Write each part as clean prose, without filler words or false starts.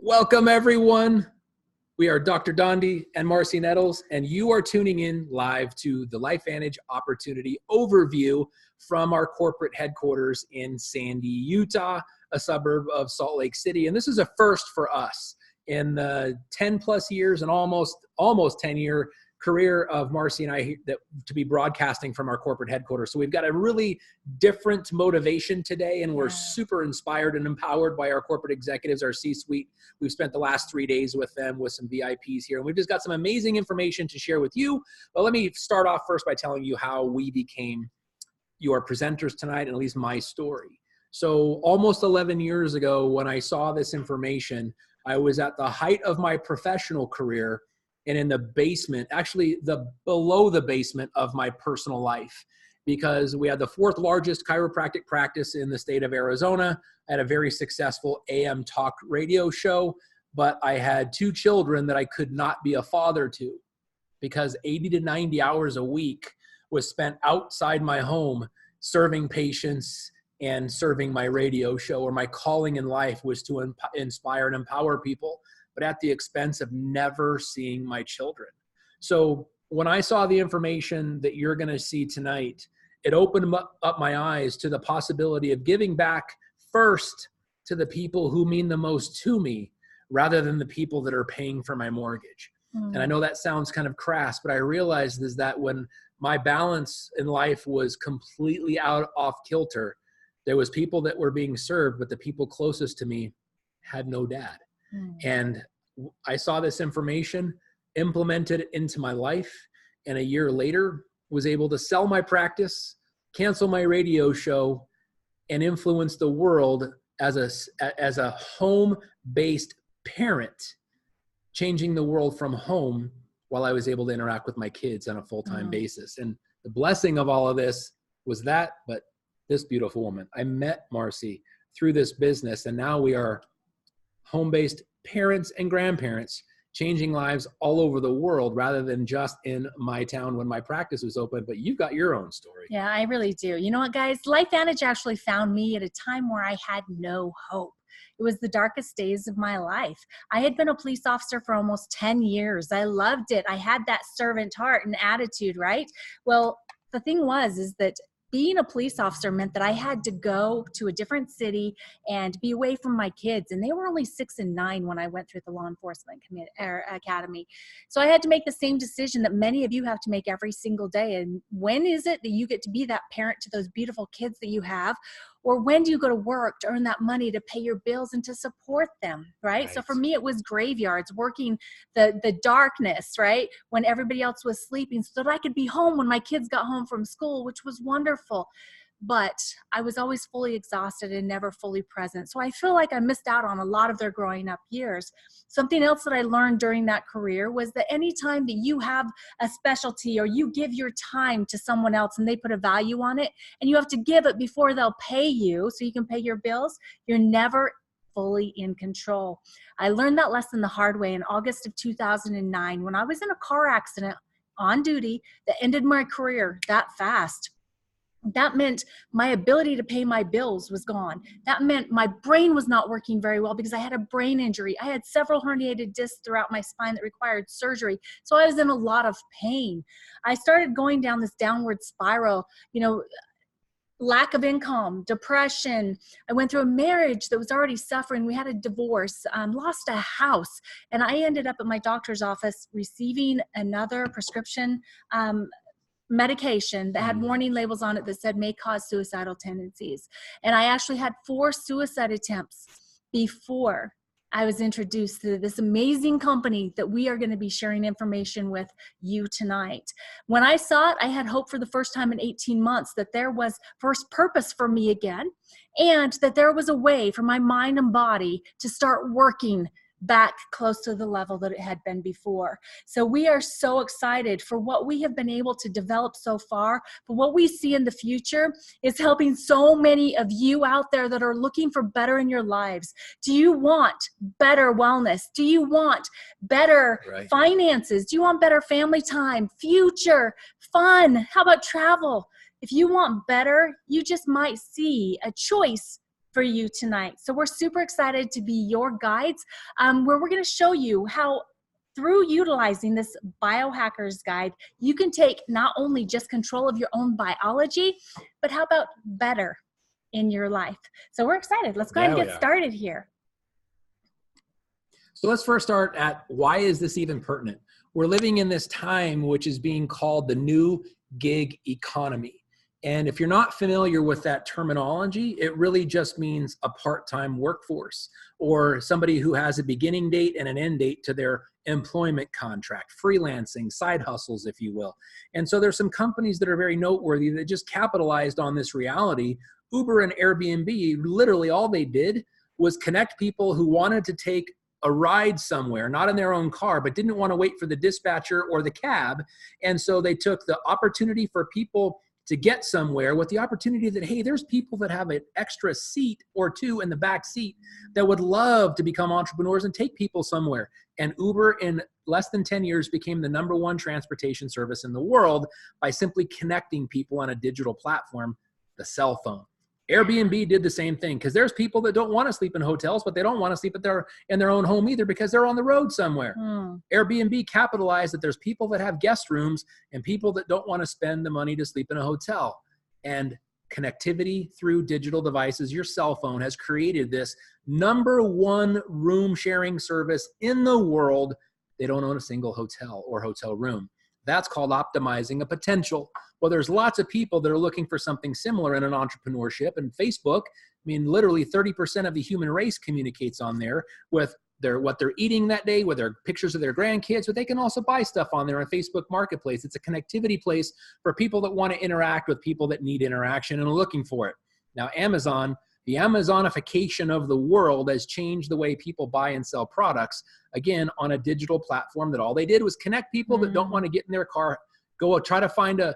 Welcome, everyone. We are Dr. Dondee and Marci Nettles, and you are tuning in live to the LifeVantage Opportunity Overview from our corporate headquarters in Sandy, Utah, a suburb of Salt Lake City. And this is a first for us in the 10 plus years and almost 10-year career of Marci and I to be broadcasting from our corporate headquarters. So we've got a really different motivation today, and we're super inspired and empowered by our corporate executives, our C-suite. We've spent the last 3 days with them with some VIPs here, and we've just got some amazing information to share with you. But let me start off first by telling you how we became your presenters tonight, and at least my story. So almost 11 years ago, when I saw this information, I was at the height of my professional career and in the basement, actually below the basement of my personal life, because we had the 4th largest chiropractic practice in the state of Arizona. I had a very successful AM talk radio show, but I had 2 children that I could not be a father to because 80 to 90 hours a week was spent outside my home serving patients and serving my radio show, or my calling in life was to inspire and empower people, but at the expense of never seeing my children. So when I saw the information that you're going to see tonight, it opened up my eyes to the possibility of giving back first to the people who mean the most to me, rather than the people that are paying for my mortgage. And I know that sounds kind of crass, but I realized is that when my balance in life was completely off kilter, there was people that were being served, but the people closest to me had no dad. And I saw this information, implemented it into my life, and a year later was able to sell my practice, cancel my radio show, and influence the world as a home-based parent, changing the world from home while I was able to interact with my kids on a full-time basis. And the blessing of all of this was that, but this beautiful woman, I met Marci through this business, and now we are home-based parents and grandparents, changing lives all over the world rather than just in my town when my practice was open. But you've got your own story. Yeah, I really do. You know what, guys? LifeVantage actually found me at a time where I had no hope. It was the darkest days of my life. I had been a police officer for almost 10 years. I loved it. I had that servant heart and attitude, right? Well, the thing is that being a police officer meant that I had to go to a different city and be away from my kids. And they were only 6 and 9 when I went through the law enforcement academy. So I had to make the same decision that many of you have to make every single day. And when is it that you get to be that parent to those beautiful kids that you have? Or when do you go to work to earn that money to pay your bills and to support them, right? So for me, it was graveyards, working the darkness, right? When everybody else was sleeping, so that I could be home when my kids got home from school, which was wonderful. But I was always fully exhausted and never fully present. So I feel like I missed out on a lot of their growing up years. Something else that I learned during that career was that anytime that you have a specialty or you give your time to someone else and they put a value on it, and you have to give it before they'll pay you so you can pay your bills, you're never fully in control. I learned that lesson the hard way in August of 2009 when I was in a car accident on duty that ended my career that fast. That meant my ability to pay my bills was gone. That meant my brain was not working very well because I had a brain injury. I had several herniated discs throughout my spine that required surgery. So I was in a lot of pain. I started going down this downward spiral, lack of income, depression. I went through a marriage that was already suffering. We had a divorce, lost a house. And I ended up at my doctor's office receiving another prescription medication that had warning labels on it that said may cause suicidal tendencies. And I actually had 4 suicide attempts before I was introduced to this amazing company that we are going to be sharing information with you tonight. When I saw it, I had hope for the first time in 18 months that there was first purpose for me again, and that there was a way for my mind and body to start working back close to the level that it had been before. So we are so excited for what we have been able to develop so far, but what we see in the future is helping so many of you out there that are looking for better in your lives. Do you want better wellness? Do you want better finances? Do you want better family time, future, fun? How about travel? If you want better, you just might see a choice for you tonight. So we're super excited to be your guides, where we're going to show you how, through utilizing this Biohacker's Guide, you can take not only just control of your own biology, but how about better in your life. So we're excited. Let's go ahead and get started here. So let's first start at, why is this even pertinent? We're living in this time which is being called the new gig economy. And if you're not familiar with that terminology, it really just means a part-time workforce, or somebody who has a beginning date and an end date to their employment contract, freelancing, side hustles, if you will. And so there's some companies that are very noteworthy that just capitalized on this reality. Uber and Airbnb, literally all they did was connect people who wanted to take a ride somewhere, not in their own car, but didn't want to wait for the dispatcher or the cab. And so they took the opportunity for people to get somewhere with the opportunity that, hey, there's people that have an extra seat or two in the back seat that would love to become entrepreneurs and take people somewhere. And Uber, in less than 10 years, became the #1 transportation service in the world by simply connecting people on a digital platform, the cell phone. Airbnb did the same thing, because there's people that don't want to sleep in hotels, but they don't want to sleep in their own home either, because they're on the road somewhere. Airbnb capitalized that there's people that have guest rooms and people that don't want to spend the money to sleep in a hotel. And connectivity through digital devices, your cell phone, has created this #1 room sharing service in the world. They don't own a single hotel or hotel room. That's called optimizing a potential. Well, there's lots of people that are looking for something similar in an entrepreneurship. And Facebook, I mean, literally 30% of the human race communicates on there with what they're eating that day, with their pictures of their grandkids, but they can also buy stuff on there on Facebook Marketplace. It's a connectivity place for people that want to interact with people that need interaction and are looking for it. Now, Amazon, the Amazonification of the world, has changed the way people buy and sell products, again, on a digital platform that all they did was connect people that don't want to get in their car, go try to find a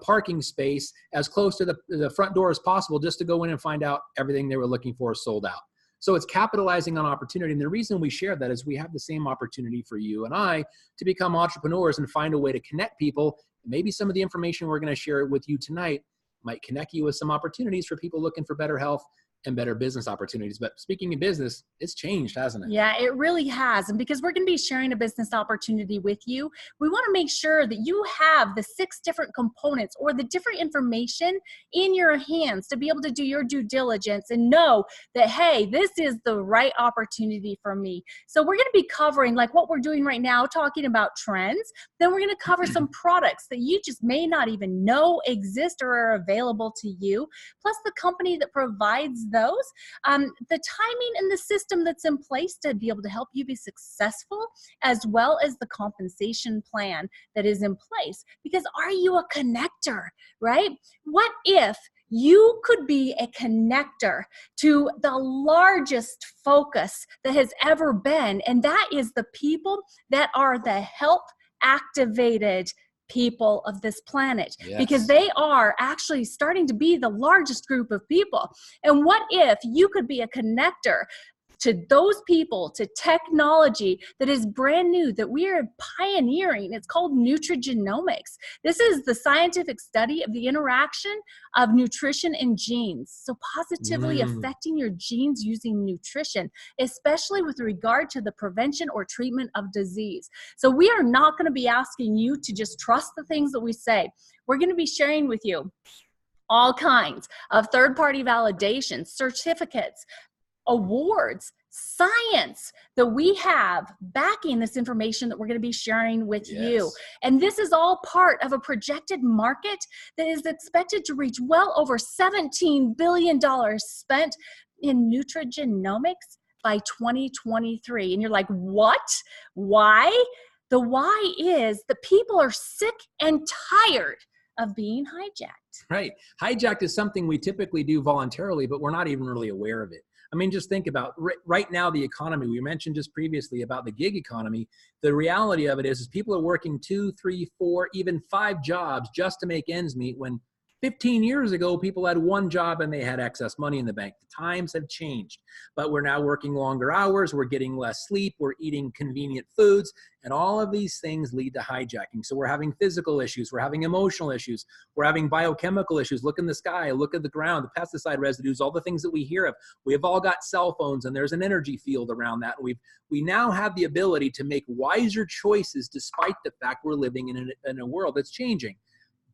parking space as close to the front door as possible, just to go in and find out everything they were looking for is sold out. So it's capitalizing on opportunity. And the reason we share that is we have the same opportunity for you and I to become entrepreneurs and find a way to connect people. Maybe some of the information we're going to share with you tonight might connect you with some opportunities for people looking for better health and better business opportunities. But speaking of business, it's changed, hasn't it? Yeah, it really has. And because we're going to be sharing a business opportunity with you, we want to make sure that you have the 6 different components or the different information in your hands to be able to do your due diligence and know that, hey, this is the right opportunity for me. So we're going to be covering, like what we're doing right now, talking about trends. Then we're going to cover some products that you just may not even know exist or are available to you, plus the company that provides those, the timing and the system that's in place to be able to help you be successful, as well as the compensation plan that is in place. Because are you a connector, right? What if you could be a connector to the largest focus that has ever been, and that is the people that are the health activated people of this planet, because they are actually starting to be the largest group of people. And what if you could be a connector to those people, to technology that is brand new, that we are pioneering? It's called Nutrigenomics. This is the scientific study of the interaction of nutrition and genes. So positively affecting your genes using nutrition, especially with regard to the prevention or treatment of disease. So we are not going to be asking you to just trust the things that we say. We're going to be sharing with you all kinds of third-party validations, certificates, awards, science that we have backing this information that we're going to be sharing with you. And this is all part of a projected market that is expected to reach well over $17 billion spent in nutrigenomics by 2023. And you're like, what? Why? The why is the people are sick and tired of being hijacked. Right. Hijacked is something we typically do voluntarily, but we're not even really aware of it. I mean, just think about right now, the economy. We mentioned just previously about the gig economy. The reality of it is people are working 2, 3, 4, even 5 jobs just to make ends meet, when 15 years ago, people had one job and they had excess money in the bank. The times have changed, but we're now working longer hours. We're getting less sleep. We're eating convenient foods. And all of these things lead to hijacking. So we're having physical issues. We're having emotional issues. We're having biochemical issues. Look in the sky, look at the ground, the pesticide residues, all the things that we hear of. We have all got cell phones and there's an energy field around that. And we now have the ability to make wiser choices despite the fact we're living in a world that's changing.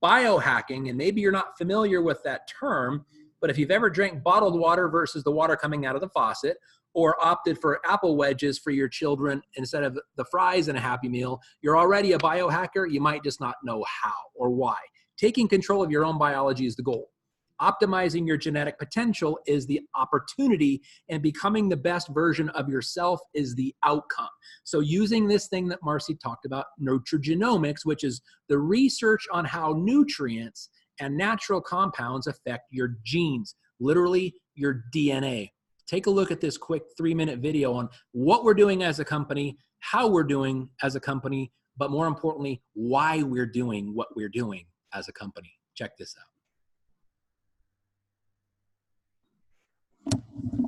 Biohacking, and maybe you're not familiar with that term, but if you've ever drank bottled water versus the water coming out of the faucet, or opted for apple wedges for your children instead of the fries in a Happy Meal, you're already a biohacker. You might just not know how or why. Taking control of your own biology is the goal. Optimizing your genetic potential is the opportunity, and becoming the best version of yourself is the outcome. So using this thing that Marci talked about, Nutrigenomics, which is the research on how nutrients and natural compounds affect your genes, literally your DNA. Take a look at this quick 3-minute video on what we're doing as a company, how we're doing as a company, but more importantly, why we're doing what we're doing as a company. Check this out.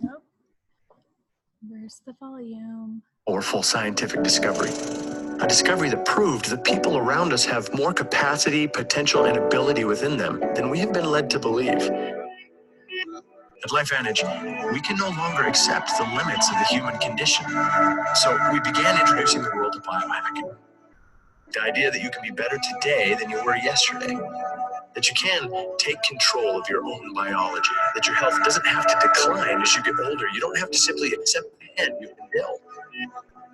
Nope. Where's the volume? Powerful scientific discovery. A discovery that proved that people around us have more capacity, potential, and ability within them than we have been led to believe. At LifeVantage, we can no longer accept the limits of the human condition. So we began introducing the world of biohacking. The idea that you can be better today than you were yesterday. That you can take control of your own biology. That your health doesn't have to decline as you get older. You don't have to simply accept the hand you've been dealt.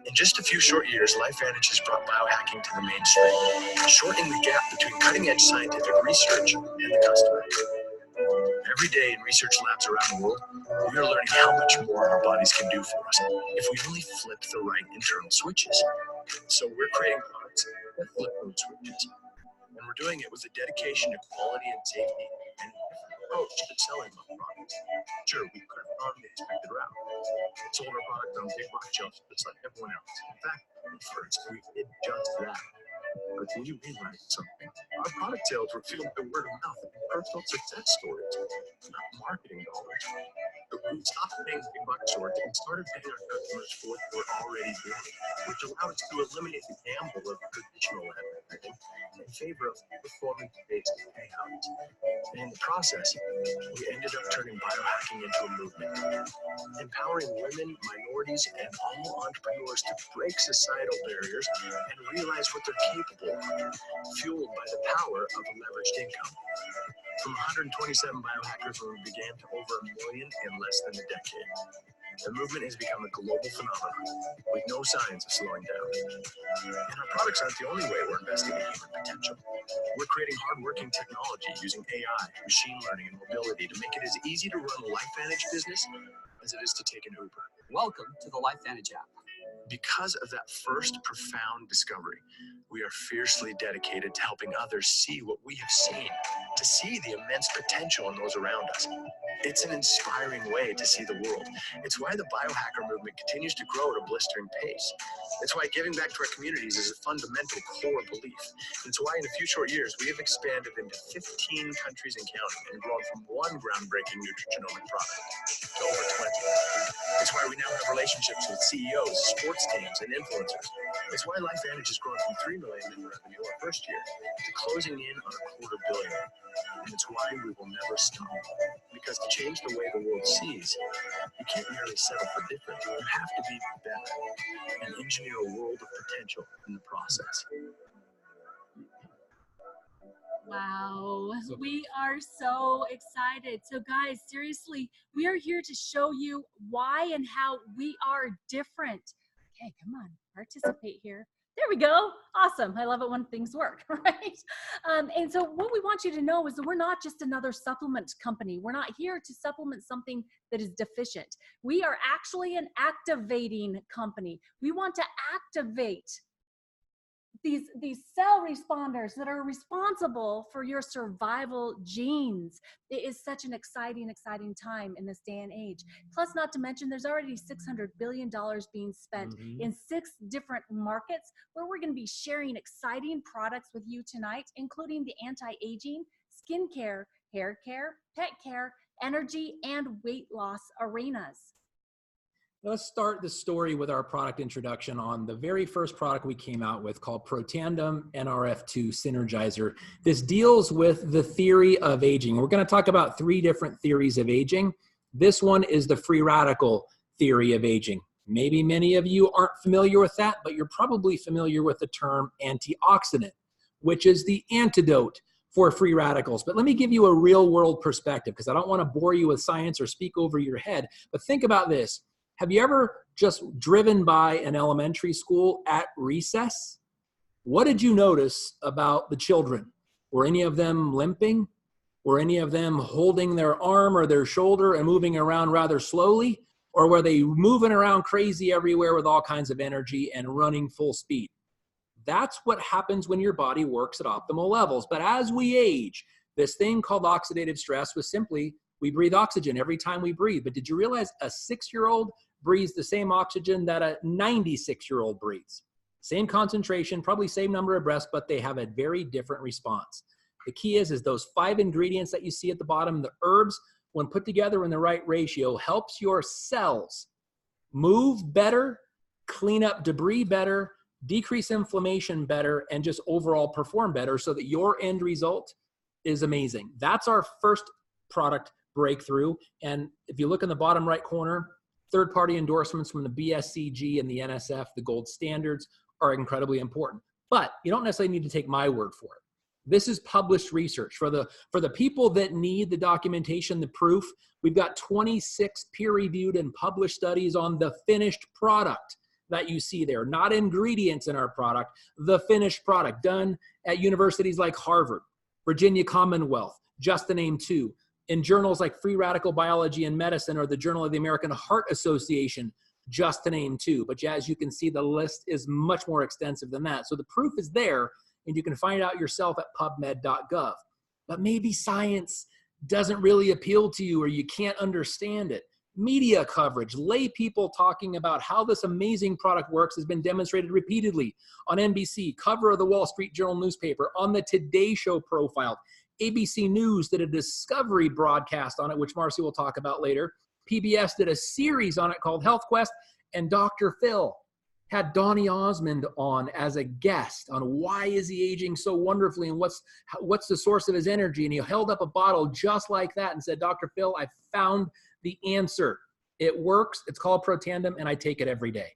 In just a few short years, LifeVantage has brought biohacking to the mainstream, shortening the gap between cutting-edge scientific research and the customer. Every day in research labs around the world, we are learning how much more our bodies can do for us if we only flip the right internal switches. So we're creating products that flip those switches. And we're doing it with a dedication to quality and safety and a different approach to the selling of products. Sure, we could have gone the expected route. Sold our product on big box shelves just like everyone else. In fact, at first, we did just that. But then you realize something. Our product sales were fueled by word of mouth and personal success stories, not marketing dollars. But we stopped paying big box stores and started paying our customers for what we're already doing, which allowed us to eliminate the gamble of traditional advertising in favor of performance-based payouts. And in the process, we ended up turning biohacking into a movement, empowering women, minorities, and all entrepreneurs to break societal barriers and realize what they're capable of, fueled by the power of a leveraged income. From 127 biohackers when we began to over 1 million in less than a decade. The movement has become a global phenomenon with no signs of slowing down. And our products aren't the only way we're investing in human potential. We're creating hardworking technology using AI, machine learning, and mobility to make it as easy to run a LifeVantage business as it is to take an Uber. Welcome to the LifeVantage app. Because of that first profound discovery, we are fiercely dedicated to helping others see what we have seen, to see the immense potential in those around us. It's an inspiring way to see the world. It's why the biohacker movement continues to grow at a blistering pace. It's why giving back to our communities is a fundamental core belief. It's why in a few short years, we have expanded into 15 countries and counting and grown from one groundbreaking nutrigenomic product to over 20. It's why we now have relationships with CEOs, sports teams, and influencers. It's why LifeVantage has grown from $3 million in revenue our first year to closing in on $250 million. And it's why we will never stop. Because to change the way the world sees, you can't merely settle for different. You have to be better and engineer a world of potential in the process. Wow, we are so excited. So guys, seriously, we are here to show you why and how we are different. Okay, come on, participate here. There we go. Awesome. I love it when things work, right? And so what we want you to know is that we're not just another supplement company. We're not here to supplement something that is deficient. We are actually an activating company. We want to activate these cell responders that are responsible for your survival genes. It is such an exciting time in this day and age. Plus, not to mention, there's already $600 billion being spent in 6 different markets where we're going to be sharing exciting products with you tonight, including the anti-aging, skincare, hair care, pet care, energy, and weight loss arenas. Let's start the story with our product introduction on the very first product we came out with called Protandim NRF2 Synergizer. This deals with the theory of aging. We're going to talk about 3 different theories of aging. This one is the free radical theory of aging. Maybe many of you aren't familiar with that, but you're probably familiar with the term antioxidant, which is the antidote for free radicals. But let me give you a real world perspective because I don't want to bore you with science or speak over your head. But think about this. Have you ever just driven by an elementary school at recess? What did you notice about the children? Were any of them limping? Were any of them holding their arm or their shoulder and moving around rather slowly? Or were they moving around crazy everywhere with all kinds of energy and running full speed? That's what happens when your body works at optimal levels. But as we age, this thing called oxidative stress was simply, we breathe oxygen every time we breathe. But did you realize a 6-year-old breathes the same oxygen that a 96-year-old breathes? Same concentration, probably same number of breaths, but they have a very different response. The key is those 5 ingredients that you see at the bottom, the herbs, when put together in the right ratio, helps your cells move better, clean up debris better, decrease inflammation better, and just overall perform better so that your end result is amazing. That's our first product breakthrough. And if you look in the bottom right corner, third-party endorsements from the BSCG and the NSF, the gold standards, are incredibly important. But you don't necessarily need to take my word for it. This is published research. For the people that need the documentation, the proof, we've got 26 peer-reviewed and published studies on the finished product that you see there, not ingredients in our product, the finished product done at universities like Harvard, Virginia Commonwealth, just to name 2, in journals like Free Radical Biology and Medicine or the Journal of the American Heart Association, just to name 2. But as you can see, the list is much more extensive than that. So the proof is there, and you can find it out yourself at pubmed.gov. But maybe science doesn't really appeal to you or you can't understand it. Media coverage, lay people talking about how this amazing product works has been demonstrated repeatedly on NBC, cover of the Wall Street Journal newspaper, on the Today Show profile. ABC News did a discovery broadcast on it, which Marci will talk about later. PBS did a series on it called Health Quest, and Dr. Phil had Donnie Osmond on as a guest on why is he aging so wonderfully and what's the source of his energy. And he held up a bottle just like that and said, Dr. Phil, I found the answer. It works. It's called Protandim, and I take it every day.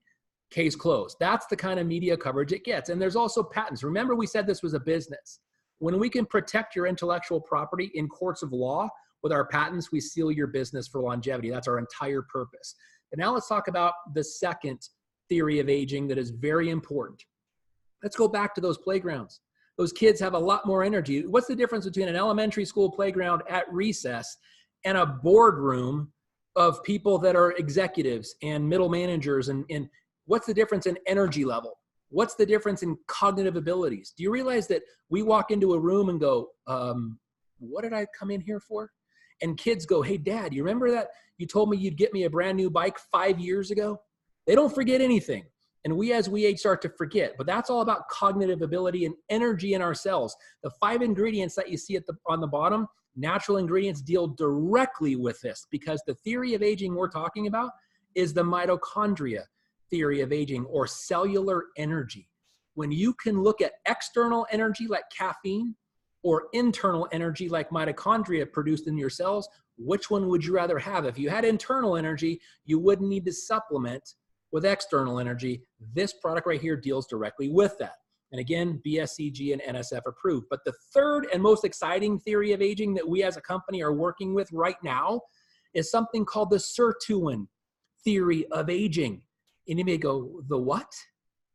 Case closed. That's the kind of media coverage it gets. And there's also patents. Remember, we said this was a business. When we can protect your intellectual property in courts of law with our patents, we seal your business for longevity. That's our entire purpose. And now let's talk about the second theory of aging that is very important. Let's go back to those playgrounds. Those kids have a lot more energy. What's the difference between an elementary school playground at recess and a boardroom of people that are executives and middle managers? And what's the difference in energy level? What's the difference in cognitive abilities? Do you realize that we walk into a room and go, what did I come in here for? And kids go, hey, Dad, you remember that you told me you'd get me a brand new bike 5 years ago? They don't forget anything. And we, as we age, start to forget. But that's all about cognitive ability and energy in our cells. The 5 ingredients that you see on the bottom, natural ingredients, deal directly with this, because the theory of aging we're talking about is the mitochondria theory of aging, or cellular energy. When you can look at external energy like caffeine or internal energy like mitochondria produced in your cells, which one would you rather have? If you had internal energy, you wouldn't need to supplement with external energy. This product right here deals directly with that. And again, BSCG and NSF approved. But the third and most exciting theory of aging that we as a company are working with right now is something called the sirtuin theory of aging. And you may go, the what?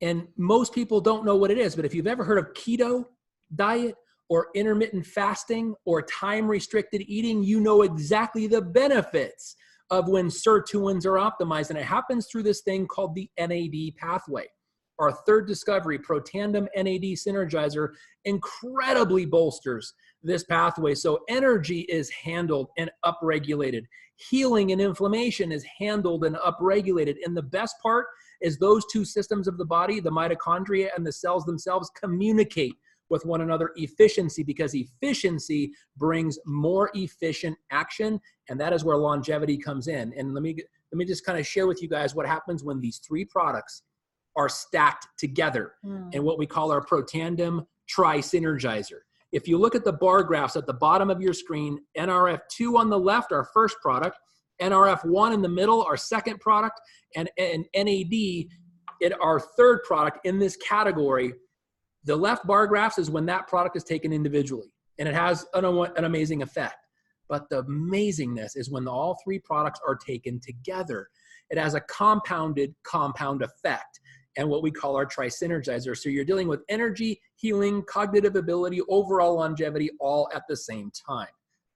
And most people don't know what it is. But if you've ever heard of keto diet or intermittent fasting or time-restricted eating, you know exactly the benefits of when sirtuins are optimized. And it happens through this thing called the NAD pathway. Our third discovery, Protandim NAD Synergizer, incredibly bolsters this pathway. So energy is handled and upregulated. Healing and inflammation is handled and upregulated. And the best part is those 2 systems of the body, the mitochondria and the cells themselves, communicate with one another, efficiency, because efficiency brings more efficient action, and that is where longevity comes in. And let me just kind of share with you guys what happens when these three products are stacked together and what we call our protandem tri-synergizer. If you look at the bar graphs at the bottom of your screen, NRF2 on the left, our first product, NRF1 in the middle, our second product, and NAD, our third product in this category. The left bar graphs is when that product is taken individually, and it has an amazing effect. But the amazingness is when all three products are taken together. It has a compound effect, and what we call our tri-synergizer. So you're dealing with energy, healing, cognitive ability, overall longevity, all at the same time.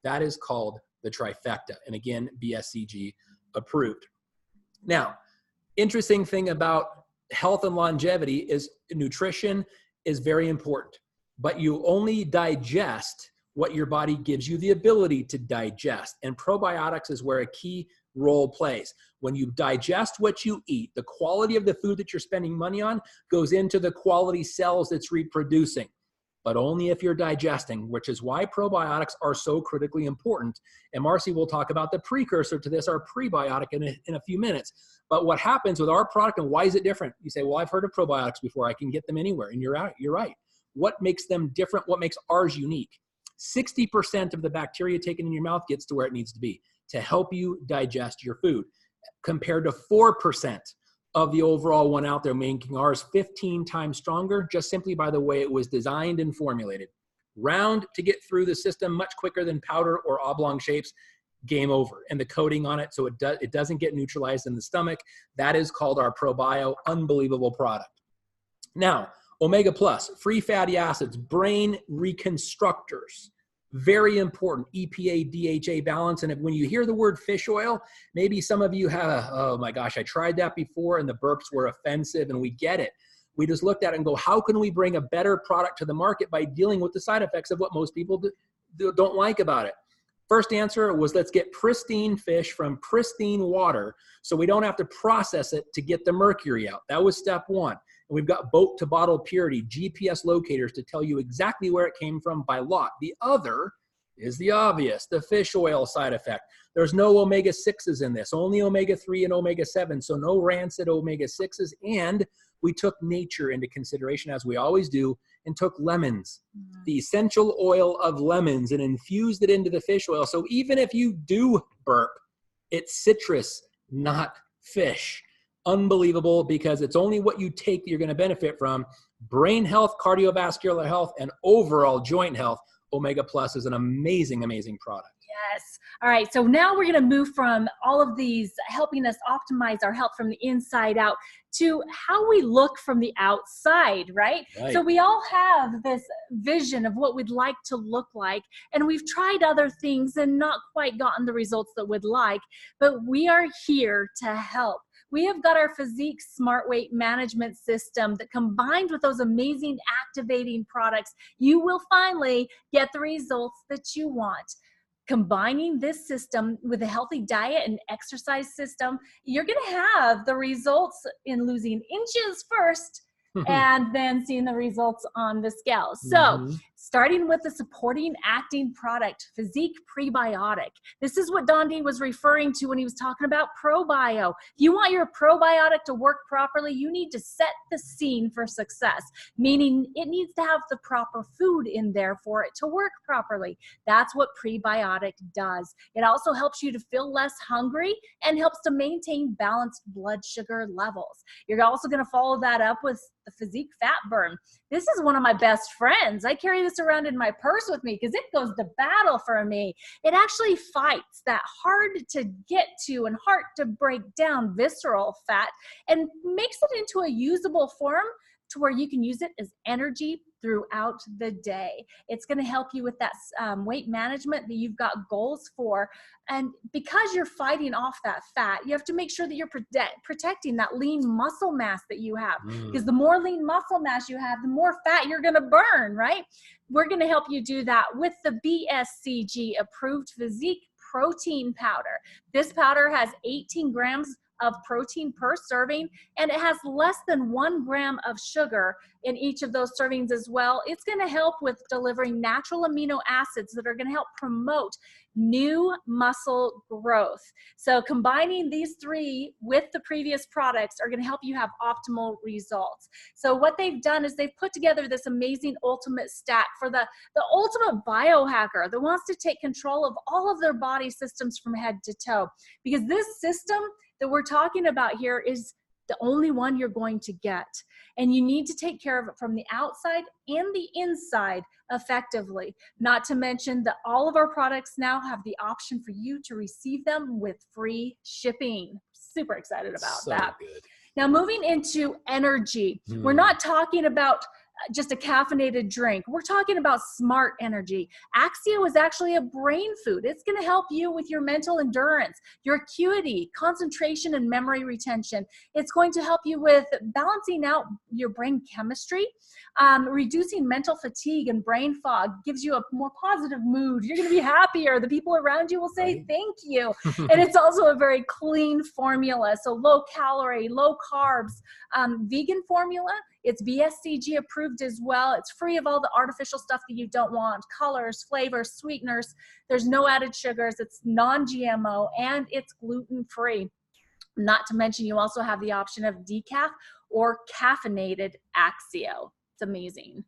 That is called the trifecta, and again, BSCG approved. Now, interesting thing about health and longevity is nutrition is very important, but you only digest what your body gives you the ability to digest, and probiotics is where a key role plays. When you digest what you eat, the quality of the food that you're spending money on goes into the quality cells that's reproducing, but only if you're digesting, which is why probiotics are so critically important. And Marci will talk about the precursor to this, our prebiotic, in a few minutes. But what happens with our product and why is it different? You say, well, I've heard of probiotics before. I can get them anywhere. And you're right. What makes them different? What makes ours unique? 60% of the bacteria taken in your mouth gets to where it needs to be to help you digest your food, compared to 4% of the overall one out there, making ours 15 times stronger just simply by the way it was designed and formulated. Round to get through the system much quicker than powder or oblong shapes, game over. And the coating on it, so it doesn't get neutralized in the stomach. That is called our ProBio, unbelievable product. Now, Omega Plus, free fatty acids, brain reconstructors, very important, EPA, DHA balance. And when you hear the word fish oil, maybe some of you have, oh my gosh, I tried that before and the burps were offensive, and we get it. We just looked at it and go, how can we bring a better product to the market by dealing with the side effects of what most people don't like about it? First answer was, let's get pristine fish from pristine water so we don't have to process it to get the mercury out. That was step one. And we've got boat to bottle purity, GPS locators to tell you exactly where it came from by lot. The other is the obvious, the fish oil side effect. There's no omega-6s in this, only omega-3 and omega-7, so no rancid omega-6s. And we took nature into consideration, as we always do, and took lemons, the essential oil of lemons, and infused it into the fish oil. So even if you do burp, it's citrus, not fish. Unbelievable, because it's only what you take that you're going to benefit from. Brain health, cardiovascular health, and overall joint health. Omega Plus is an amazing, amazing product. Yes. All right. So now we're going to move from all of these helping us optimize our health from the inside out to how we look from the outside, right? So we all have this vision of what we'd like to look like, and we've tried other things and not quite gotten the results that we'd like, but we are here to help. We have got our Physique Smart Weight Management System that, combined with those amazing activating products, you will finally get the results that you want. Combining this system with a healthy diet and exercise system, you're going to have the results in losing inches first and then seeing the results on the scale. So starting with the supporting acting product, Physique Prebiotic. This is what Dondee was referring to when he was talking about ProBio. If you want your probiotic to work properly, you need to set the scene for success, meaning it needs to have the proper food in there for it to work properly. That's what prebiotic does. It also helps you to feel less hungry and helps to maintain balanced blood sugar levels. You're also going to follow that up with the Physique Fat Burn. This is one of my best friends. I carry this around in my purse with me because it goes to battle for me. It actually fights that hard to get to and hard to break down visceral fat and makes it into a usable form to where you can use it as energy throughout the day. It's going to help you with that weight management that you've got goals for. And because you're fighting off that fat, you have to make sure that you're protecting that lean muscle mass that you have. Because the more lean muscle mass you have, the more fat you're going to burn, right? We're going to help you do that with the BSCG approved Physique protein powder. This powder has 18 grams of protein per serving, and it has less than 1 gram of sugar in each of those servings as well. It's going to help with delivering natural amino acids that are going to help promote new muscle growth. So combining these three with the previous products are going to help you have optimal results. So what they've done is they've put together this amazing ultimate stack for the ultimate biohacker that wants to take control of all of their body systems from head to toe. Because this system that we're talking about here is the only one you're going to get. And you need to take care of it from the outside and the inside effectively. Not to mention that all of our products now have the option for you to receive them with free shipping. Super excited about that. Good. Now, moving into energy, we're not talking about just a caffeinated drink. We're talking about smart energy. Axio is actually a brain food. It's going to help you with your mental endurance, your acuity, concentration, and memory retention. It's going to help you with balancing out your brain chemistry, reducing mental fatigue and brain fog, gives you a more positive mood. You're going to be happier. The people around you will say thank you. And it's also a very clean formula. So low calorie, low carbs, vegan formula. It's BSCG approved as well. It's free of all the artificial stuff that you don't want, colors, flavors, sweeteners. There's no added sugars. It's non-GMO, and it's gluten-free. Not to mention, you also have the option of decaf or caffeinated Axio. It's amazing.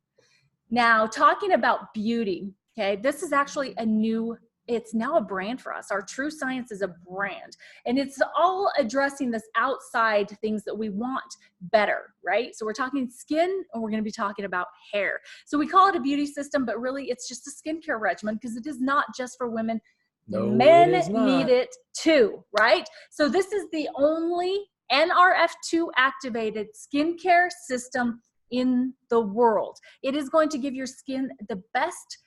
Now, talking about beauty, okay, this is actually it's now a brand for us. Our True Science is a brand, and it's all addressing this outside things that we want better, right? So we're talking skin, and we're going to be talking about hair. So we call it a beauty system, but really it's just a skincare regimen because it is not just for women. No, men need it too, right? So this is the only NRF2 activated skincare system in the world. It is going to give your skin the best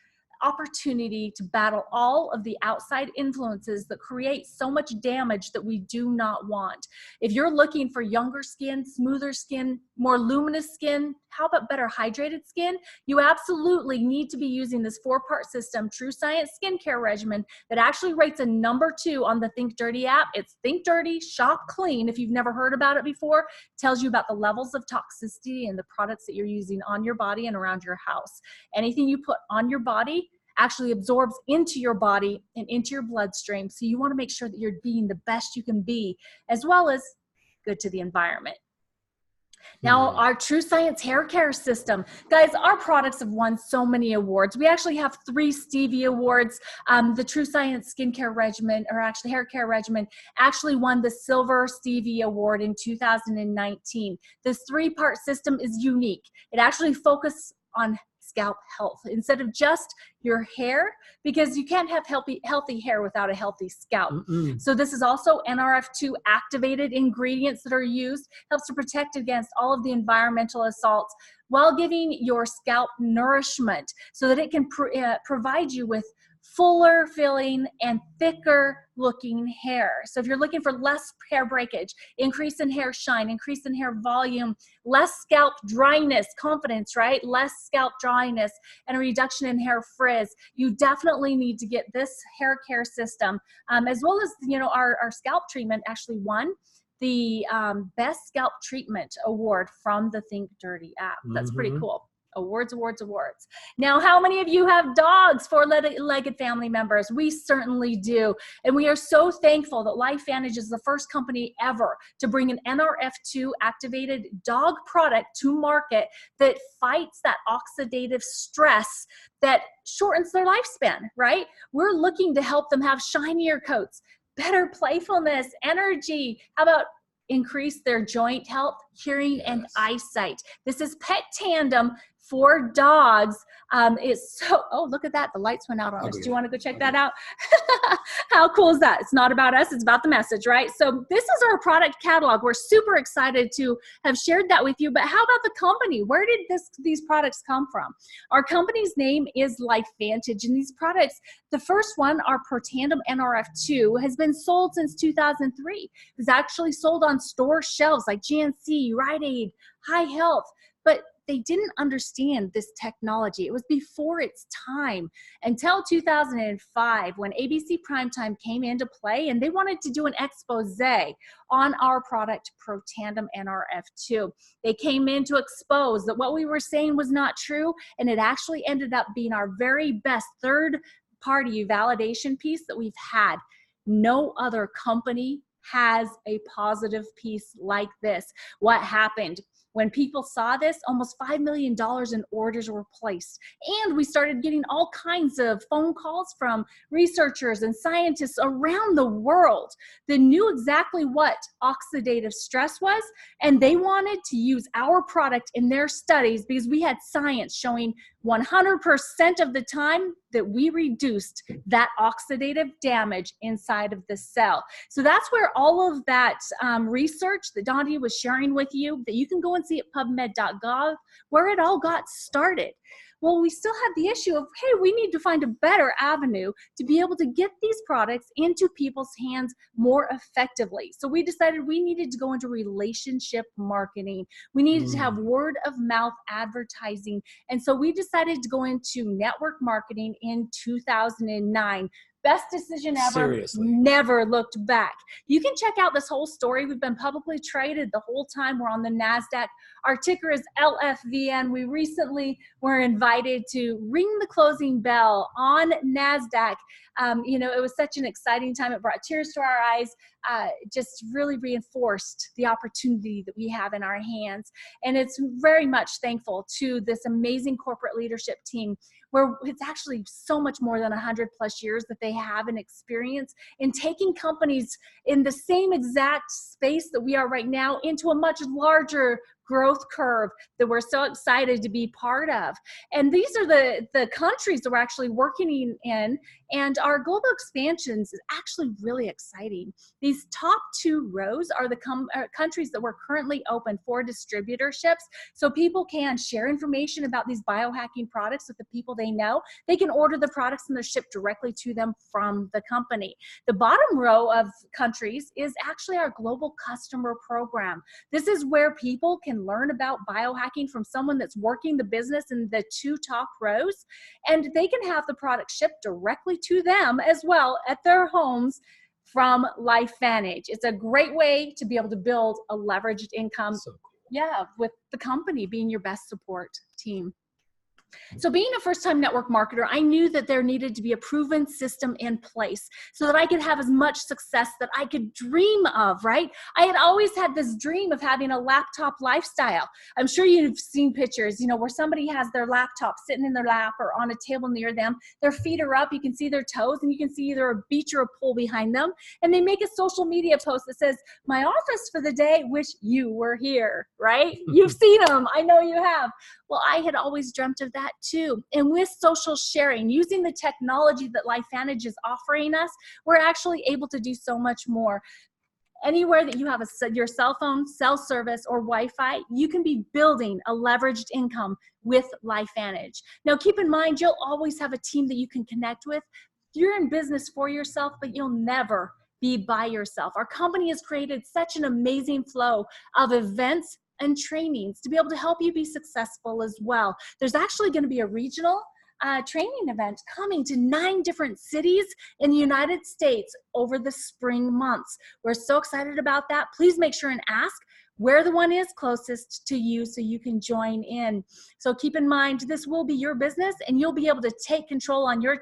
opportunity to battle all of the outside influences that create so much damage that we do not want. If you're looking for younger skin, smoother skin, more luminous skin, how about better hydrated skin? You absolutely need to be using this 4-part system, True Science skincare regimen, that actually rates a #2 on the Think Dirty app. It's Think Dirty, Shop Clean. If you've never heard about it before, tells you about the levels of toxicity and the products that you're using on your body and around your house. Anything you put on your body actually absorbs into your body and into your bloodstream. So you want to make sure that you're being the best you can be, as well as good to the environment. Now, our True Science hair care system. Guys, our products have won so many awards. We actually have 3 Stevie Awards. The True Science skincare regimen, or actually hair care regimen, actually won the Silver Stevie Award in 2019. This 3-part system is unique. It actually focuses on scalp health instead of just your hair, because you can't have healthy hair without a healthy scalp. So this is also NRF2 activated ingredients that are used, helps to protect against all of the environmental assaults while giving your scalp nourishment so that it can provide you with fuller filling and thicker looking hair. So if you're looking for less hair breakage, increase in hair shine, increase in hair volume, less scalp dryness, confidence, right? Less scalp dryness and a reduction in hair frizz, you definitely need to get this hair care system, as well as, you know, our scalp treatment actually won the Best Scalp Treatment Award from the Think Dirty app. That's pretty cool. Awards, awards, awards. Now, how many of you have dogs, 4-legged family members? We certainly do. And we are so thankful that LifeVantage is the first company ever to bring an NRF2 activated dog product to market that fights that oxidative stress that shortens their lifespan, right? We're looking to help them have shinier coats, better playfulness, energy. How about increase their joint health, hearing, and eyesight? This is Pet Tandem for dogs. It's so, oh, look at that. The lights went out on us. Do you want to go check that out? How cool is that? It's not about us. It's about the message, right? So this is our product catalog. We're super excited to have shared that with you. But how about the company? Where did these products come from? Our company's name is LifeVantage. And these products, the first one, our Protandim NRF2, has been sold since 2003. It's actually sold on store shelves like GNC, Rite Aid, High Health. But they didn't understand this technology. It was before its time until 2005 when ABC Primetime came into play, and they wanted to do an expose on our product Protandim NRF2. They came in to expose that what we were saying was not true, and it actually ended up being our very best third-party validation piece that we've had. No other company has a positive piece like this. What happened? When people saw this, almost $5 million in orders were placed. And we started getting all kinds of phone calls from researchers and scientists around the world that knew exactly what oxidative stress was, and they wanted to use our product in their studies because we had science showing 100% of the time that we reduced that oxidative damage inside of the cell. So that's where all of that research that Dondee was sharing with you, that you can go and see at pubmed.gov, where it all got started. Well, we still have the issue of, hey, we need to find a better avenue to be able to get these products into people's hands more effectively. So we decided we needed to go into relationship marketing. We needed to have word of mouth advertising. And so we decided to go into network marketing in 2009. Best decision ever. Seriously. Never looked back. You can check out this whole story. We've been publicly traded the whole time. We're on the NASDAQ. Our ticker is LFVN. We recently were invited to ring the closing bell on NASDAQ. It was such an exciting time. It brought tears to our eyes. Just really reinforced the opportunity that we have in our hands. And it's very much thankful to this amazing corporate leadership team, where it's actually so much more than 100+ years that they have an experience in taking companies in the same exact space that we are right now into a much larger growth curve that we're so excited to be part of. And these are the countries that we're actually working in, and our global expansions is actually really exciting. These top 2 rows are the countries that we're currently open for distributorships, so people can share information about these biohacking products with the people they know. They can order the products and they're shipped directly to them from the company. The bottom row of countries is actually our global customer program. This is where people can learn about biohacking from someone that's working the business in the 2 top rows, and they can have the product shipped directly to them as well at their homes from LifeVantage. It's a great way to be able to build a leveraged income. So cool. Yeah, with the company being your best support team. So being a first-time network marketer, I knew that there needed to be a proven system in place so that I could have as much success that I could dream of, right? I had always had this dream of having a laptop lifestyle. I'm sure you've seen pictures, where somebody has their laptop sitting in their lap or on a table near them. Their feet are up, you can see their toes, and you can see either a beach or a pool behind them. And they make a social media post that says, "My office for the day, wish you were here," right? You've seen them, I know you have. Well, I had always dreamt of that too. And with social sharing, using the technology that LifeVantage is offering us, we're actually able to do so much more. Anywhere that you have your cell phone, cell service, or Wi-Fi, you can be building a leveraged income with LifeVantage. Now, keep in mind, you'll always have a team that you can connect with. You're in business for yourself, but you'll never be by yourself. Our company has created such an amazing flow of events and trainings to be able to help you be successful as well. There's actually going to be a regional training event coming to 9 different cities in the United States over the spring months. We're so excited about that. Please make sure and ask where the one is closest to you so you can join in. So keep in mind, this will be your business and you'll be able to take control on your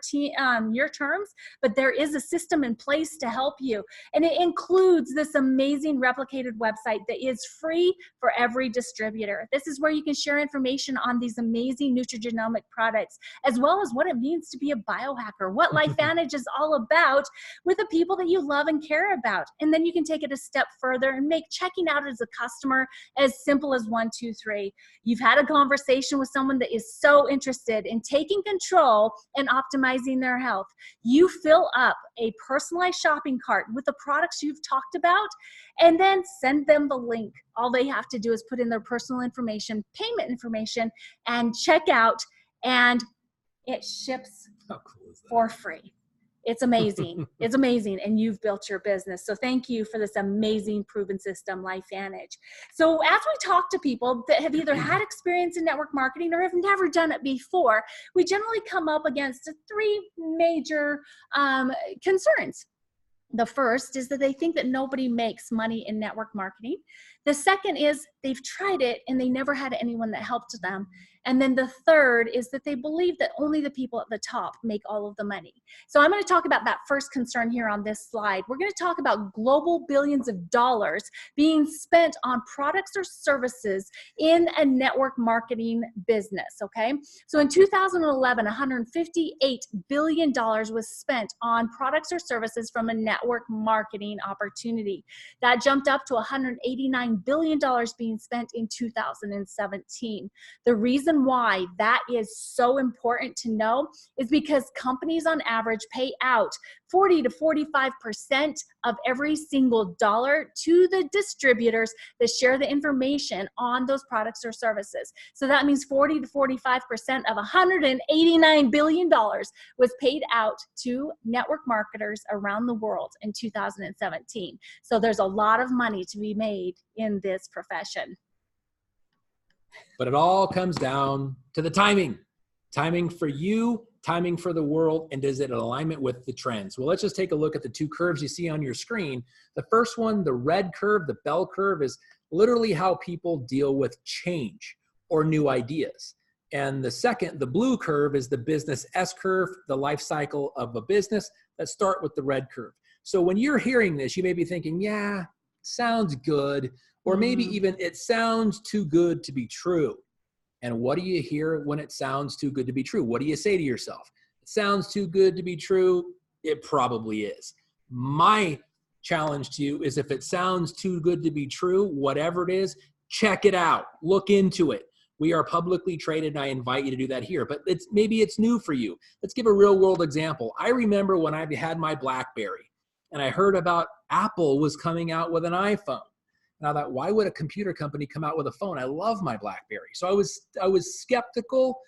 terms, but there is a system in place to help you. And it includes this amazing replicated website that is free for every distributor. This is where you can share information on these amazing nutrigenomic products, as well as what it means to be a biohacker, what LifeVantage is all about with the people that you love and care about. And then you can take it a step further and make checking out as a customer as simple as 1, 2, 3. You've had a conversation with someone that is so interested in taking control and optimizing their health. You fill up a personalized shopping cart with the products you've talked about and then send them the link. All they have to do is put in their personal information, payment information, and check out, and it ships How cool is that? for free. It's amazing. It's amazing. And you've built your business. So thank you for this amazing proven system, LifeVantage. So as we talk to people that have either had experience in network marketing or have never done it before, we generally come up against three major concerns. The first is that they think that nobody makes money in network marketing. The second is they've tried it and they never had anyone that helped them. And then the third is that they believe that only the people at the top make all of the money. So I'm going to talk about that first concern here on this slide. We're going to talk about global billions of dollars being spent on products or services in a network marketing business, okay? So in 2011, $158 billion was spent on products or services from a network marketing opportunity. That jumped up to $189 billion being spent in 2017. The reason why that is so important to know is because companies on average pay out 40 to 45% of every single dollar to the distributors that share the information on those products or services. So that means 40 to 45% of $189 billion was paid out to network marketers around the world in 2017. So there's a lot of money to be made in this profession. But it all comes down to the timing. Timing for you, timing for the world, and is it in alignment with the trends? Well, let's just take a look at the two curves you see on your screen. The first one, the red curve, the bell curve, is literally how people deal with change or new ideas. And the second, the blue curve, is the business S curve, the life cycle of a business. Let's start with the red curve. So when you're hearing this, you may be thinking, yeah, sounds good. Or maybe even it sounds too good to be true. And what do you hear when it sounds too good to be true? What do you say to yourself? It sounds too good to be true. It probably is. My challenge to you is if it sounds too good to be true, whatever it is, check it out. Look into it. We are publicly traded, and I invite you to do that here. But maybe it's new for you. Let's give a real world example. I remember when I had my BlackBerry and I heard about Apple was coming out with an iPhone. And I thought, why would a computer company come out with a phone? I love my BlackBerry. So I was skeptical,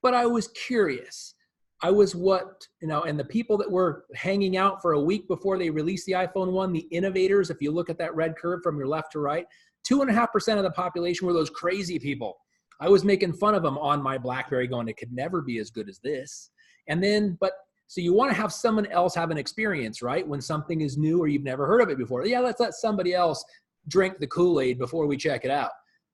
but I was curious. I was and the people that were hanging out for a week before they released the iPhone 1, the innovators, if you look at that red curve from your left to right, 2.5% of the population were those crazy people. I was making fun of them on my BlackBerry going, it could never be as good as this. So you want to have someone else have an experience, right? When something is new or you've never heard of it before. Yeah, let's let somebody else drink the Kool-Aid before we check it out.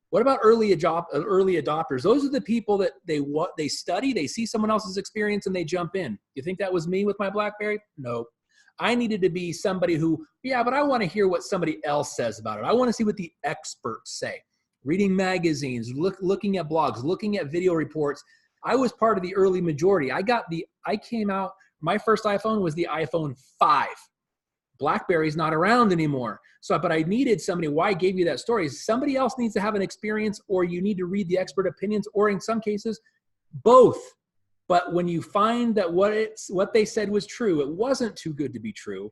What about early adopters? Those are the people that they study, they see someone else's experience, and they jump in. You think that was me with my BlackBerry? No. I needed to be somebody who, yeah, but I want to hear what somebody else says about it. I want to see what the experts say. Reading magazines, looking at blogs, looking at video reports. I was part of the early majority. My first iPhone was the iPhone 5. BlackBerry's not around anymore. But I needed somebody. Why I gave you that story is somebody else needs to have an experience, or you need to read the expert opinions, or in some cases, both. But when you find that what they said was true, it wasn't too good to be true,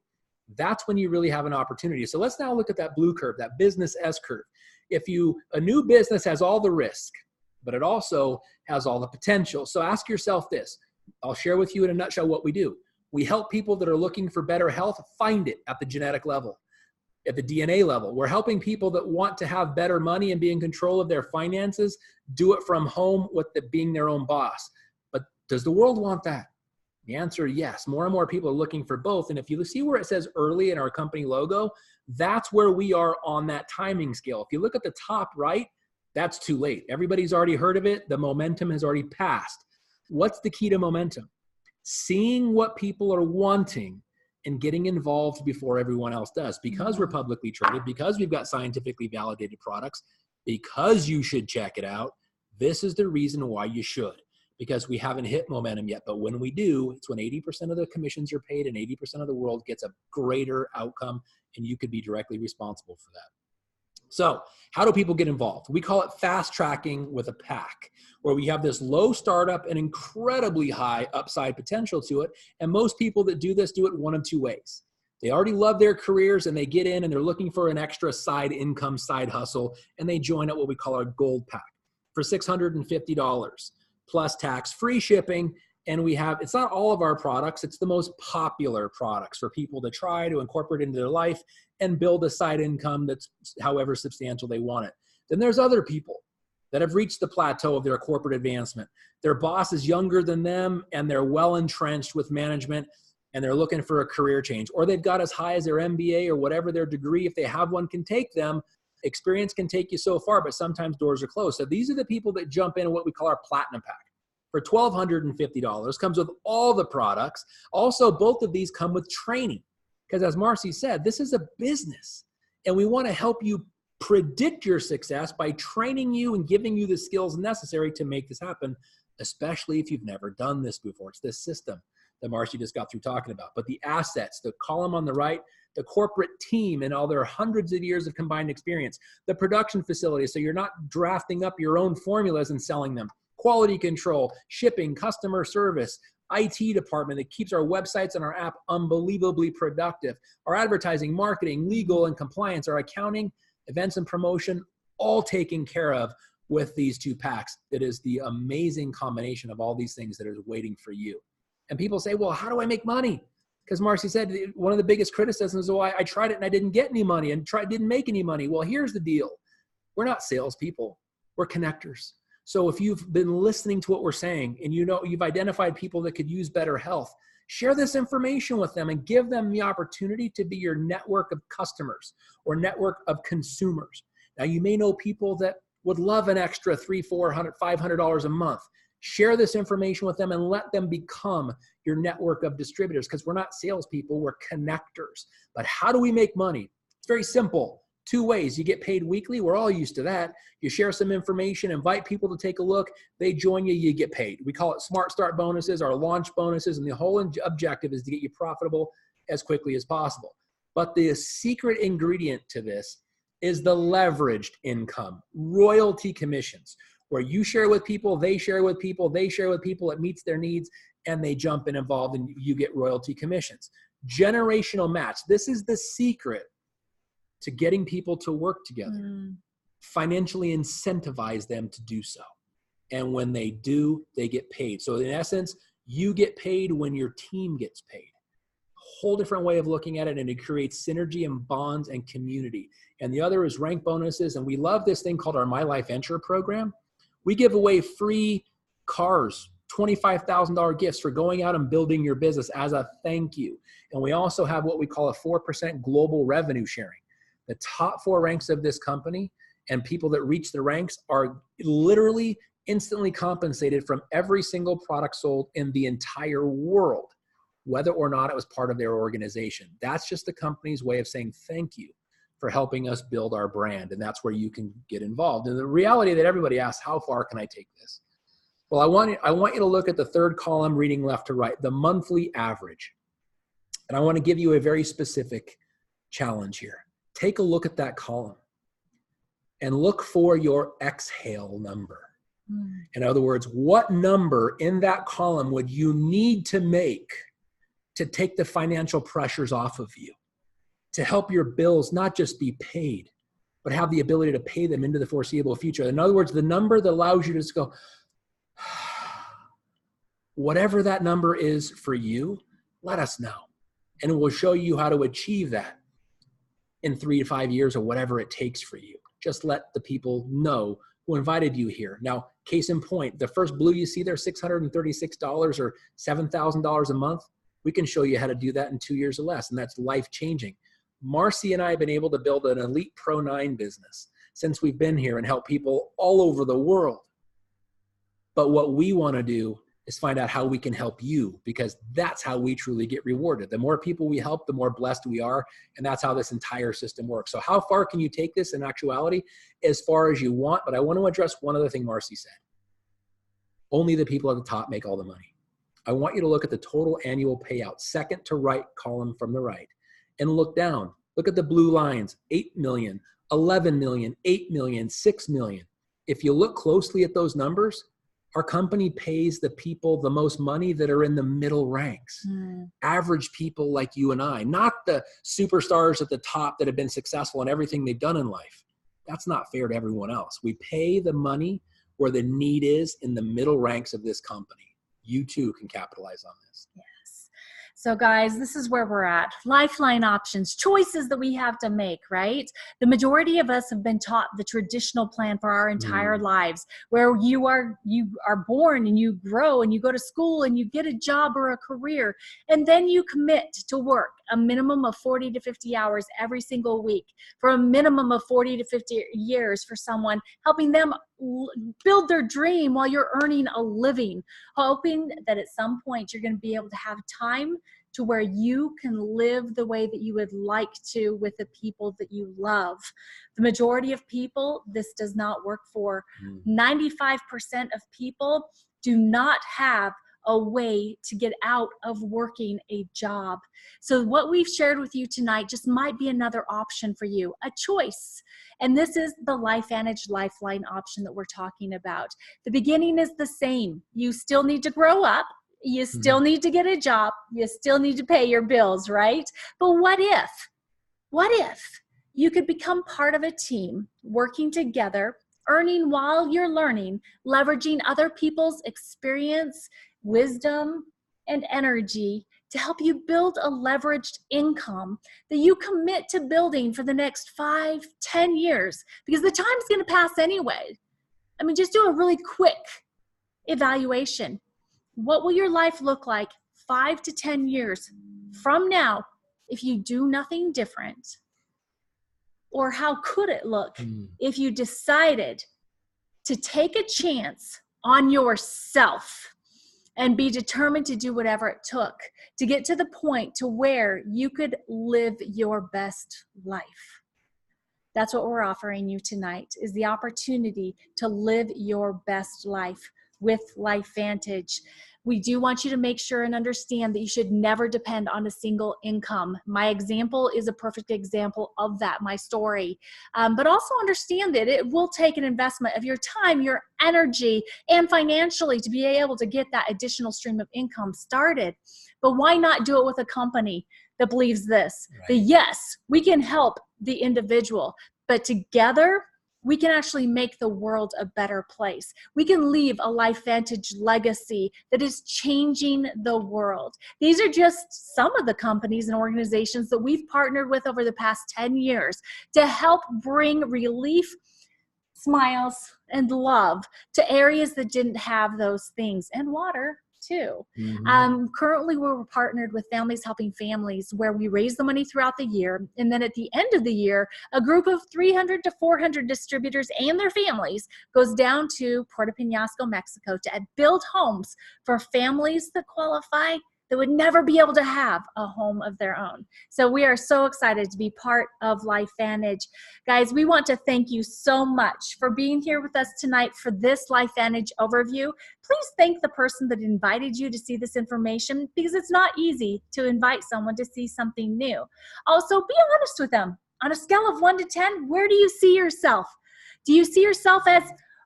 that's when you really have an opportunity. So let's now look at that blue curve, that business S curve. A new business has all the risk, but it also has all the potential. So ask yourself this. I'll share with you in a nutshell what we do. We help people that are looking for better health find it at the genetic level, at the DNA level. We're helping people that want to have better money and be in control of their finances, do it from home with being their own boss. But does the world want that? The answer is yes. More and more people are looking for both. And if you see where it says early in our company logo, that's where we are on that timing scale. If you look at the top right, that's too late. Everybody's already heard of it. The momentum has already passed. What's the key to momentum? Seeing what people are wanting and getting involved before everyone else does. Because we're publicly traded, because we've got scientifically validated products, because you should check it out, this is the reason why you should. Because we haven't hit momentum yet. But when we do, it's when 80% of the commissions are paid and 80% of the world gets a greater outcome, and you could be directly responsible for that. So how do people get involved? We call it fast tracking with a pack, where we have this low startup and incredibly high upside potential to it. And most people that do this do it one of two ways. They already love their careers and they get in and they're looking for an extra side income, side hustle, and they join at what we call our gold pack for $650 plus tax, free shipping. And we have, it's not all of our products, it's the most popular products for people to try to incorporate into their life and build a side income that's however substantial they want it. Then there's other people that have reached the plateau of their corporate advancement. Their boss is younger than them and they're well entrenched with management and they're looking for a career change, or they've got as high as their MBA or whatever their degree, if they have one, can take them. Experience can take you so far, but sometimes doors are closed. So these are the people that jump in what we call our platinum pack. For $1,250, comes with all the products. Also, both of these come with training. Because as Marci said, this is a business. And we want to help you predict your success by training you and giving you the skills necessary to make this happen, especially if you've never done this before. It's this system that Marci just got through talking about. But the assets, the column on the right, the corporate team and all their hundreds of years of combined experience, the production facility, so you're not drafting up your own formulas and selling them, quality control, shipping, customer service, IT department that keeps our websites and our app unbelievably productive, our advertising, marketing, legal and compliance, our accounting, events and promotion, all taken care of with these two packs. It is the amazing combination of all these things that is waiting for you. And people say, well, how do I make money? Because Marci said one of the biggest criticisms is, I tried it and I didn't get any money and didn't make any money. Well, here's the deal. We're not salespeople. We're connectors. So if you've been listening to what we're saying and you know you've identified people that could use better health, share this information with them and give them the opportunity to be your network of customers or network of consumers. Now, you may know people that would love an extra $300, $400, $500 a month. Share this information with them and let them become your network of distributors, because we're not salespeople, we're connectors. But how do we make money? It's very simple. Two ways. You get paid weekly. We're all used to that. You share some information, invite people to take a look. They join you, you get paid. We call it Smart Start bonuses or launch bonuses. And the whole objective is to get you profitable as quickly as possible. But the secret ingredient to this is the leveraged income, royalty commissions, where you share with people, they share with people, they share with people, it meets their needs, and they jump in involved and you get royalty commissions. Generational match. This is the secret to getting people to work together. Financially incentivize them to do so. And when they do, they get paid. So in essence, you get paid when your team gets paid. Whole different way of looking at it, and it creates synergy and bonds and community. And the other is rank bonuses. And we love this thing called our My LifeVantage program. We give away free cars, $25,000 gifts for going out and building your business as a thank you. And we also have what we call a 4% global revenue sharing. The top 4 ranks of this company and people that reach the ranks are literally instantly compensated from every single product sold in the entire world, whether or not it was part of their organization. That's just the company's way of saying thank you for helping us build our brand. And that's where you can get involved. And the reality that everybody asks, how far can I take this? Well, I want you to look at the third column reading left to right, the monthly average. And I want to give you a very specific challenge here. Take a look at that column and look for your exhale number. In other words, what number in that column would you need to make to take the financial pressures off of you, to help your bills not just be paid, but have the ability to pay them into the foreseeable future? In other words, the number that allows you to just go, whatever that number is for you, let us know. And we'll show you how to achieve that in 3 to 5 years or whatever it takes for you. Just let the people know who invited you here. Now, case in point, the first blue you see there, $636 or $7,000 a month, we can show you how to do that in 2 years or less, and that's life-changing. Marci and I have been able to build an elite Pro 9 business since we've been here and help people all over the world. But what we want to do is find out how we can help you, because that's how we truly get rewarded. The more people we help, the more blessed we are, and that's how this entire system works. So how far can you take this in actuality? As far as you want, but I want to address one other thing Marci said. Only the people at the top make all the money. I want you to look at the total annual payout, second to right column from the right, and look down. Look at the blue lines, 8 million, 11 million, 8 million, 6 million. If you look closely at those numbers, our company pays the people the most money that are in the middle ranks. Average people like you and I, not the superstars at the top that have been successful in everything they've done in life. That's not fair to everyone else. We pay the money where the need is in the middle ranks of this company. you too can capitalize on this. Yes. So guys, this is where we're at. Lifeline options, choices that we have to make, right? The majority of us have been taught the traditional plan for our entire lives, where you are born and you grow and you go to school and you get a job or a career, and then you commit to work a minimum of 40 to 50 hours every single week for a minimum of 40 to 50 years for someone, helping them build their dream while you're earning a living, hoping that at some point you're going to be able to have time to where you can live the way that you would like to with the people that you love. The majority of people, this does not work for. 95% of people do not have a way to get out of working a job. So what we've shared with you tonight just might be another option for you, a choice. And this is the LifeVantage Lifeline option that we're talking about. The beginning is the same. You still need to grow up. You still need to get a job. You still need to pay your bills, right? But what if you could become part of a team working together, earning while you're learning, leveraging other people's experience, wisdom, and energy to help you build a leveraged income that you commit to building for the next 5, 10 years, because the time's going to pass anyway. I mean, just do a really quick evaluation. What will your life look like 5 to 10 years from now if you do nothing different? Or how could it look if you decided to take a chance on yourself and be determined to do whatever it took to get to the point to where you could live your best life? That's what we're offering you tonight, is the opportunity to live your best life with LifeVantage. We do want you to make sure and understand that you should never depend on a single income. My example is a perfect example of that, my story. But also understand that it will take an investment of your time, your energy, and financially to be able to get that additional stream of income started. But why not do it with a company that believes this? That yes, we can help the individual, but together, we can actually make the world a better place. We can leave a LifeVantage legacy that is changing the world. These are just some of the companies and organizations that we've partnered with over the past 10 years to help bring relief, smiles, and love to areas that didn't have those things, and water too. Currently, we're partnered with Families Helping Families, where we raise the money throughout the year. And then at the end of the year, a group of 300 to 400 distributors and their families goes down to Puerto Penasco, Mexico, to build homes for families that qualify that would never be able to have a home of their own. So we are so excited to be part of LifeVantage. Guys, we want to thank you so much for being here with us tonight for this LifeVantage overview. Please thank the person that invited you to see this information, because it's not easy to invite someone to see something new. Also, be honest with them. On a scale of 1 to 10, where do you see yourself? Do you see yourself as,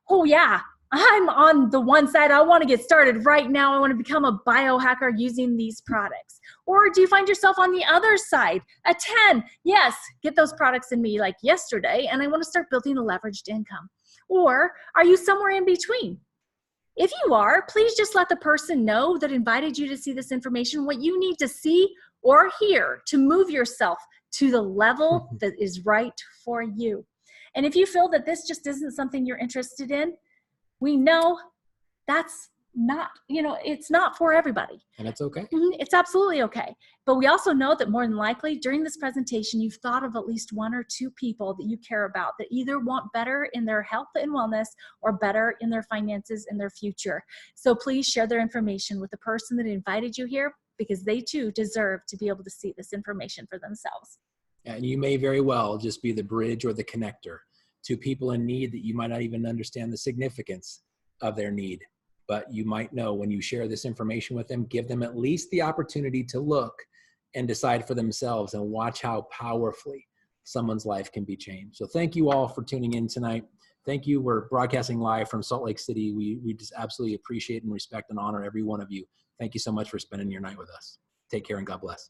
oh yeah, I'm on the one side, I want to get started right now, I want to become a biohacker using these products? Or do you find yourself on the other side, a 10, yes, get those products in me like yesterday, and I want to start building a leveraged income? Or are you somewhere in between? If you are, please just let the person know that invited you to see this information what you need to see or hear to move yourself to the level that is right for you. And if you feel that this just isn't something you're interested in, we know that's not, it's not for everybody. And it's okay. It's absolutely okay. But we also know that more than likely during this presentation, you've thought of at least 1 or 2 people that you care about that either want better in their health and wellness or better in their finances and their future. So please share their information with the person that invited you here, because they too deserve to be able to see this information for themselves. And you may very well just be the bridge or the connector to people in need that you might not even understand the significance of their need. But you might know when you share this information with them, give them at least the opportunity to look and decide for themselves and watch how powerfully someone's life can be changed. So thank you all for tuning in tonight. Thank you. We're broadcasting live from Salt Lake City. We just absolutely appreciate and respect and honor every one of you. Thank you so much for spending your night with us. Take care and God bless.